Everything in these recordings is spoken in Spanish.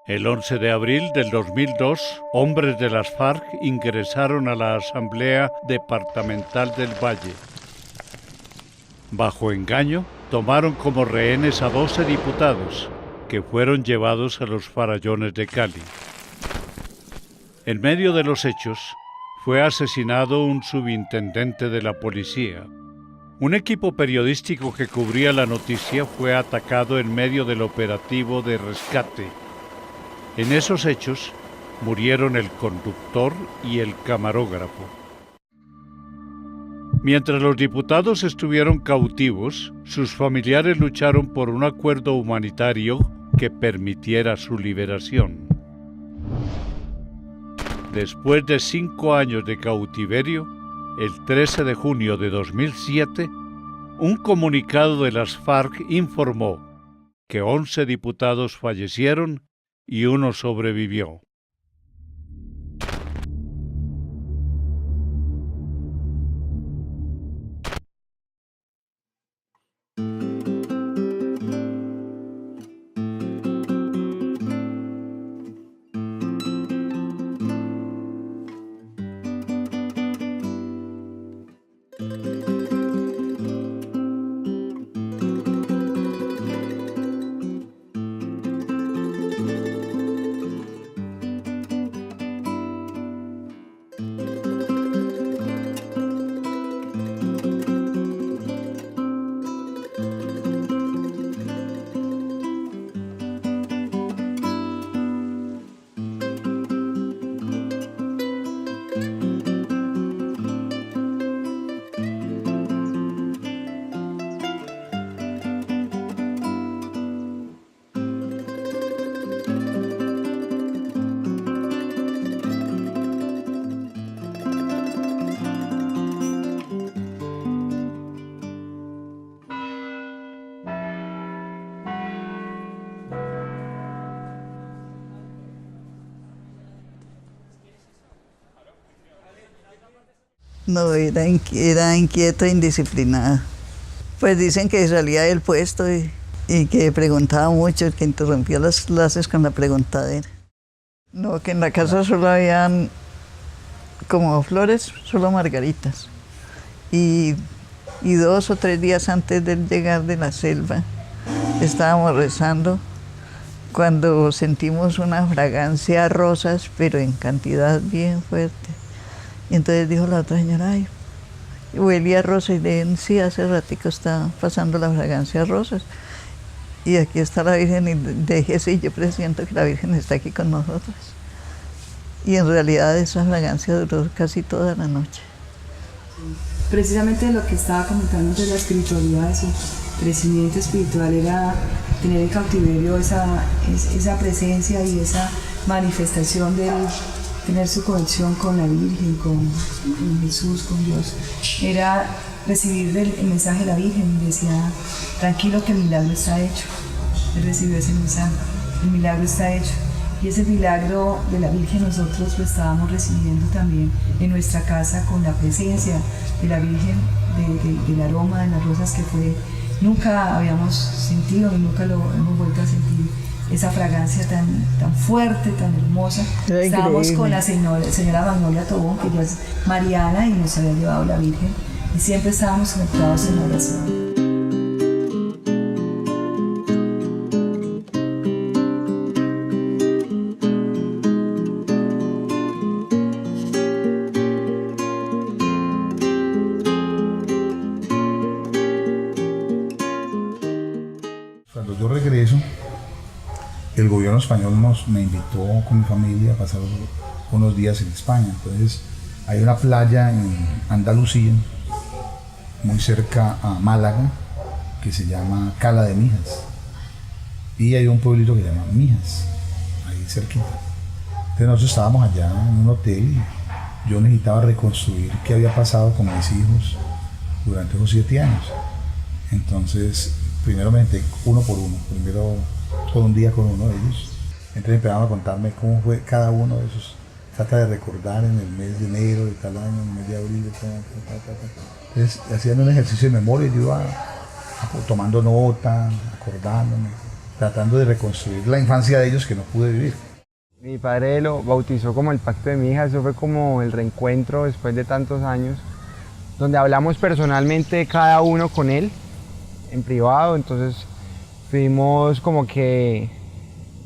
El 11 de abril del 2002, hombres de las FARC ingresaron a la Asamblea Departamental del Valle. Bajo engaño, tomaron como rehenes a 12 diputados, que fueron llevados a los farallones de Cali. En medio de los hechos, fue asesinado un subintendente de la policía. Un equipo periodístico que cubría la noticia fue atacado en medio del operativo de rescate. En esos hechos murieron el conductor y el camarógrafo. Mientras los diputados estuvieron cautivos, sus familiares lucharon por un acuerdo humanitario que permitiera su liberación. Después de 5 años de cautiverio, el 13 de junio de 2007, un comunicado de las FARC informó que 11 diputados fallecieron y uno sobrevivió. No, era inquieta e indisciplinada. Pues dicen que salía del puesto y que preguntaba mucho, que interrumpía las clases con la preguntadera. No, que en la casa solo habían como flores, solo margaritas. Y 2 o 3 días antes de llegar de la selva, estábamos rezando cuando sentimos una fragancia a rosas, pero en cantidad bien fuerte. Y entonces dijo la otra señora, ay, huele a rosas. Y le dije, sí, hace ratico está pasando la fragancia a rosas. Y aquí está la Virgen. Y le dije, sí, yo presiento que la Virgen está aquí con nosotros. Y en realidad esa fragancia duró casi toda la noche. Precisamente lo que estaba comentando de la espiritualidad de su crecimiento espiritual era tener en cautiverio esa presencia y esa manifestación de tener su conexión con la Virgen, con Jesús, con Dios. Era recibir el mensaje de la Virgen y decía, tranquilo que el milagro está hecho. Él recibió ese mensaje, el milagro está hecho. Y ese milagro de la Virgen nosotros lo estábamos recibiendo también en nuestra casa con la presencia de la Virgen, del aroma de las rosas que fue, nunca habíamos sentido y nunca lo hemos vuelto a sentir, esa fragancia tan fuerte, tan hermosa. Estábamos con la señora Magnolia Tobón, que ya es mariana y nos había llevado la Virgen, y siempre estábamos conectados en la oración. Cuando yo regreso, el gobierno español me invitó con mi familia a pasar unos días en España. Entonces hay una playa en Andalucía, muy cerca a Málaga, que se llama Cala de Mijas. Y hay un pueblito que se llama Mijas, ahí cerquita. Entonces nosotros estábamos allá en un hotel y yo necesitaba reconstruir qué había pasado con mis hijos durante esos 7 años. Entonces, primero me senté uno por uno, primero todo un día con uno de ellos. Entonces empezaron a contarme cómo fue cada uno de esos. Trata de recordar en el mes de enero de tal año, en el mes de abril de tal. Entonces hacían un ejercicio de memoria y yo iba tomando nota, acordándome. tratando de reconstruir la infancia de ellos que no pude vivir. Mi padre lo bautizó como el pacto de mi hija, eso fue como el reencuentro después de tantos años, donde hablamos personalmente cada uno con él, en privado, entonces fuimos como que,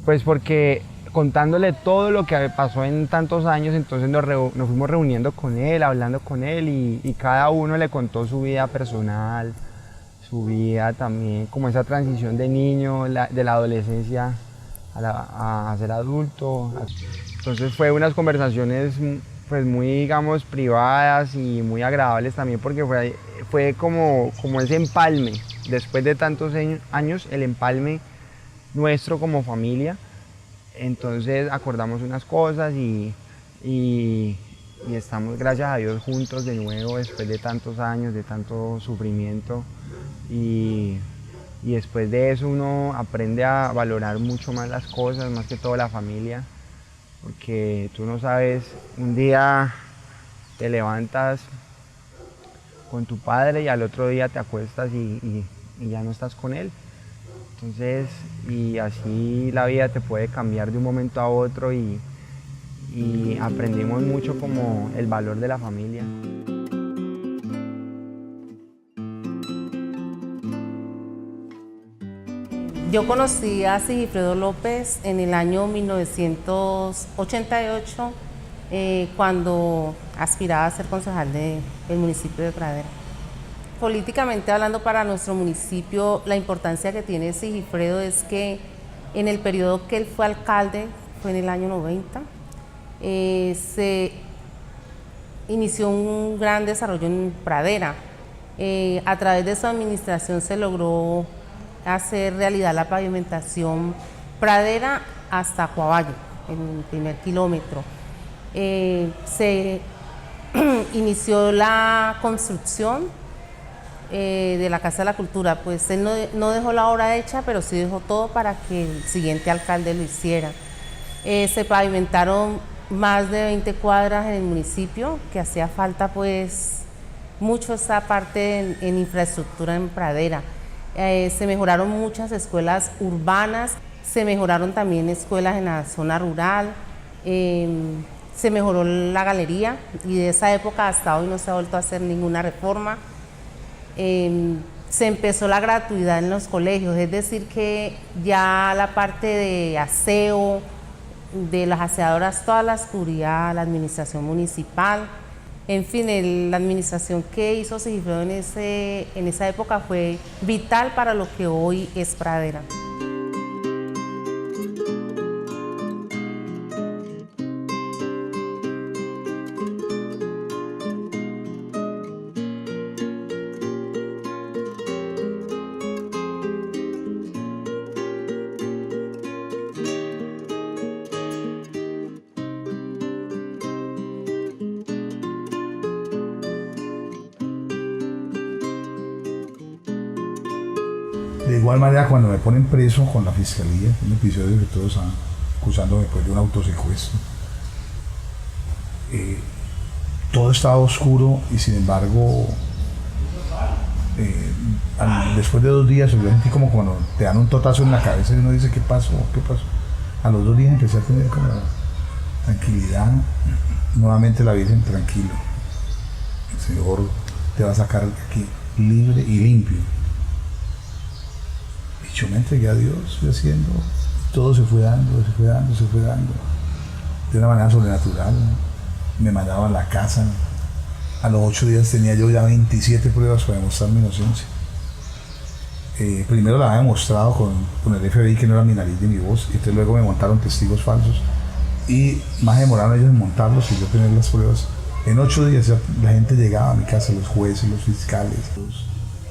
pues porque contándole todo lo que pasó en tantos años, entonces nos fuimos reuniendo con él, hablando con él y cada uno le contó su vida personal, su vida también, como esa transición de niño, de la adolescencia a ser adulto. Entonces fue unas conversaciones pues muy, digamos, privadas y muy agradables también porque fue como ese empalme, después de tantos años, el empalme nuestro como familia. Entonces acordamos unas cosas y estamos, gracias a Dios, juntos de nuevo después de tantos años, de tanto sufrimiento. Y después de eso uno aprende a valorar mucho más las cosas, más que todo la familia, porque tú no sabes, un día te levantas con tu padre y al otro día te acuestas y ya no estás con él. Entonces, y así la vida te puede cambiar de un momento a otro y aprendimos mucho como el valor de la familia. Yo conocí a Sigifredo López en el año 1988, cuando aspiraba a ser concejal del municipio de Pradera. Políticamente hablando, para nuestro municipio, la importancia que tiene Sigifredo es que en el periodo que él fue alcalde, fue en el año 90, se inició un gran desarrollo en Pradera. A través de su administración se logró hacer realidad la pavimentación Pradera hasta Coabayo, en el primer kilómetro. Se inició la construcción de la Casa de la Cultura, pues él no dejó la obra hecha, pero sí dejó todo para que el siguiente alcalde lo hiciera. Se pavimentaron más de 20 cuadras en el municipio, que hacía falta pues mucho esta parte en infraestructura en Pradera. Se mejoraron muchas escuelas urbanas, se mejoraron también escuelas en la zona rural, se mejoró la galería y de esa época hasta hoy no se ha vuelto a hacer ninguna reforma. Se empezó la gratuidad en los colegios, es decir que ya la parte de aseo, de las aseadoras, toda la cubría la administración municipal. En fin, la administración que hizo Sigifredo en esa época fue vital para lo que hoy es Pradera. De igual manera, cuando me ponen preso con la fiscalía, un episodio que todos están acusándome después de un autosecuestro, todo estaba oscuro y sin embargo, después de 2 días, yo sentí como cuando te dan un totazo en la cabeza y uno dice, ¿qué pasó? ¿Qué pasó? A los 2 días empecé a tener como tranquilidad, nuevamente la Virgen, tranquilo. El Señor te va a sacar aquí libre y limpio. Yo me entregué a Dios, fui haciendo, todo se fue dando, de una manera sobrenatural. Me mandaban a la casa, a los 8 días tenía yo ya 27 pruebas para demostrar mi inocencia. Primero la había demostrado con el FBI, que no era mi nariz ni mi voz, y entonces luego me montaron testigos falsos, y más demoraron ellos en montarlos y yo tener las pruebas. En 8 días la gente llegaba a mi casa, los jueces, los fiscales,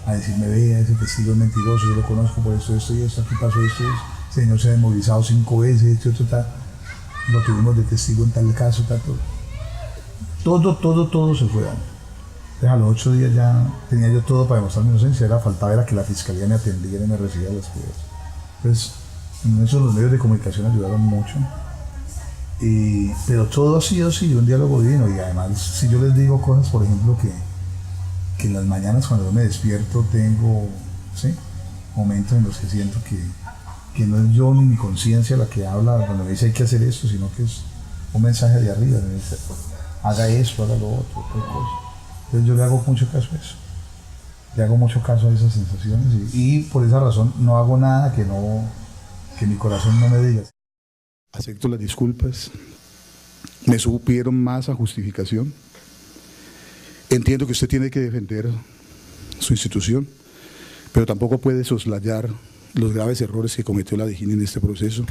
a decirme, vea, ese testigo es mentiroso, yo lo conozco por esto y esto, aquí pasó esto, ese señor se ha desmovilizado 5 veces, esto, lo tuvimos de testigo en tal caso, todo se fue dando. Entonces a los 8 días ya tenía yo todo para demostrar mi inocencia, faltaba que la fiscalía me atendiera y me recibiera las pruebas. Entonces, en eso los medios de comunicación ayudaron mucho, pero todo ha sido un diálogo divino, y además si yo les digo cosas, por ejemplo, que en las mañanas cuando yo me despierto tengo momentos en los que siento que no es yo ni mi conciencia la que habla cuando me dice hay que hacer esto, sino que es un mensaje de arriba, me dice, haga esto, haga lo otro, tal cosa. Entonces yo le hago mucho caso a eso, le hago mucho caso a esas sensaciones y por esa razón no hago nada que mi corazón no me diga. Acepto las disculpas, me supieron más a justificación. Entiendo que usted tiene que defender su institución, pero tampoco puede soslayar los graves errores que cometió la DIJÍN en este proceso.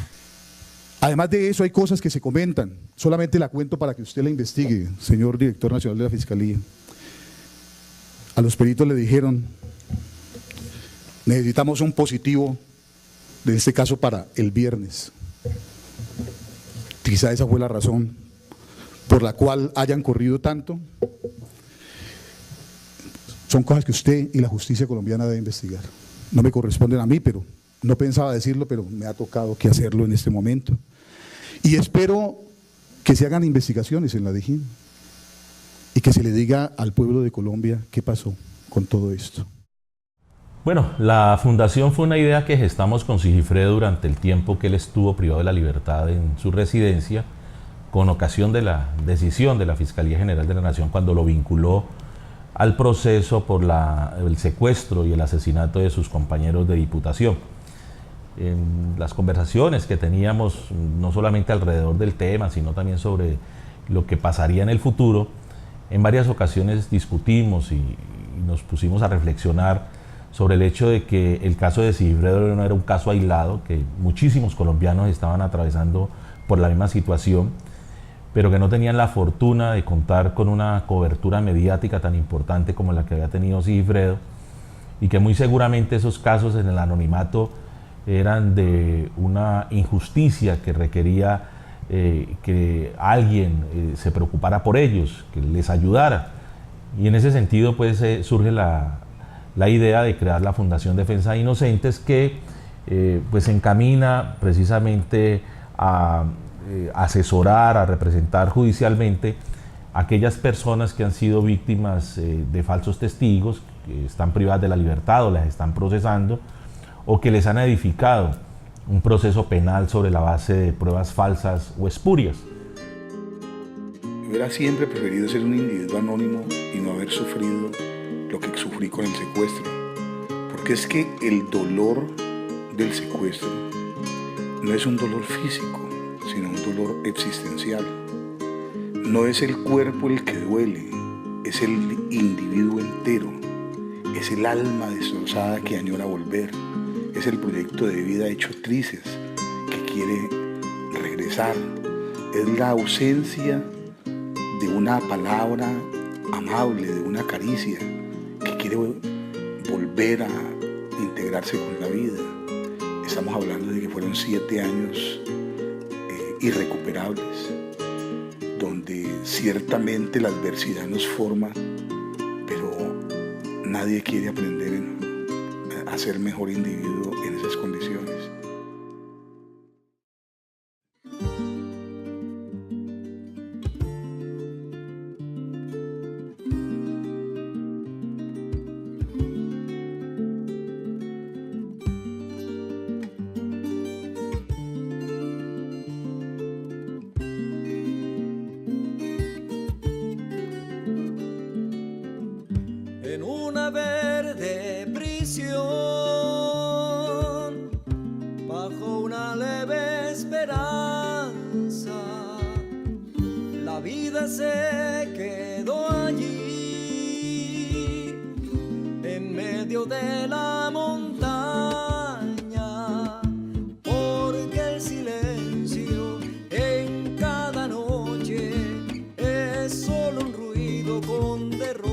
Además de eso, hay cosas que se comentan, solamente la cuento para que usted la investigue, señor Director Nacional de la Fiscalía. A los peritos le dijeron, necesitamos un positivo, en este caso para el viernes. Quizá esa fue la razón por la cual hayan corrido tanto. Son cosas que usted y la justicia colombiana deben investigar. No me corresponden a mí, pero no pensaba decirlo, pero me ha tocado que hacerlo en este momento. Y espero que se hagan investigaciones en la DIJÍN y que se le diga al pueblo de Colombia qué pasó con todo esto. Bueno, la fundación fue una idea que gestamos con Sigifredo durante el tiempo que él estuvo privado de la libertad en su residencia, con ocasión de la decisión de la Fiscalía General de la Nación cuando lo vinculó al proceso por el secuestro y el asesinato de sus compañeros de diputación. En las conversaciones que teníamos, no solamente alrededor del tema, sino también sobre lo que pasaría en el futuro, en varias ocasiones discutimos y nos pusimos a reflexionar sobre el hecho de que el caso de Sigifredo no era un caso aislado, que muchísimos colombianos estaban atravesando por la misma situación, pero que no tenían la fortuna de contar con una cobertura mediática tan importante como la que había tenido Sigifredo, y que muy seguramente esos casos en el anonimato eran de una injusticia que requería que alguien se preocupara por ellos, que les ayudara. Y en ese sentido pues surge la idea de crear la Fundación Defensa de Inocentes, que pues encamina precisamente a asesorar, a representar judicialmente a aquellas personas que han sido víctimas de falsos testigos, que están privadas de la libertad o las están procesando, o que les han edificado un proceso penal sobre la base de pruebas falsas o espurias. Hubiera siempre preferido ser un individuo anónimo y no haber sufrido lo que sufrí con el secuestro, porque es que el dolor del secuestro no es un dolor físico, sino un dolor existencial. No es el cuerpo el que duele, es el individuo entero, es el alma destrozada que añora volver, es el proyecto de vida hecho trizas que quiere regresar, es la ausencia de una palabra amable, de una caricia, que quiere volver a integrarse con la vida. Estamos hablando de que fueron 7 años irrecuperables, donde ciertamente la adversidad nos forma, pero nadie quiere aprender a ser mejor individuo en esas condiciones. En una verde prisión, bajo una leve esperanza, la vida se quedó allí, en medio de la montaña, porque el silencio en cada noche es solo un ruido con derroche.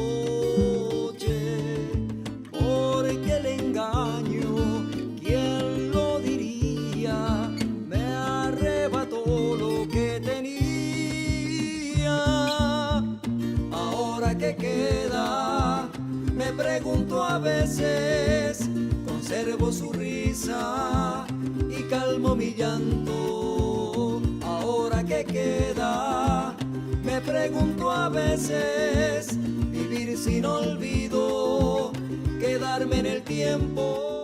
¿Qué queda? Me pregunto a veces, conservo su risa y calmo mi llanto. Ahora ¿qué queda? Me pregunto a veces, vivir sin olvido, quedarme en el tiempo.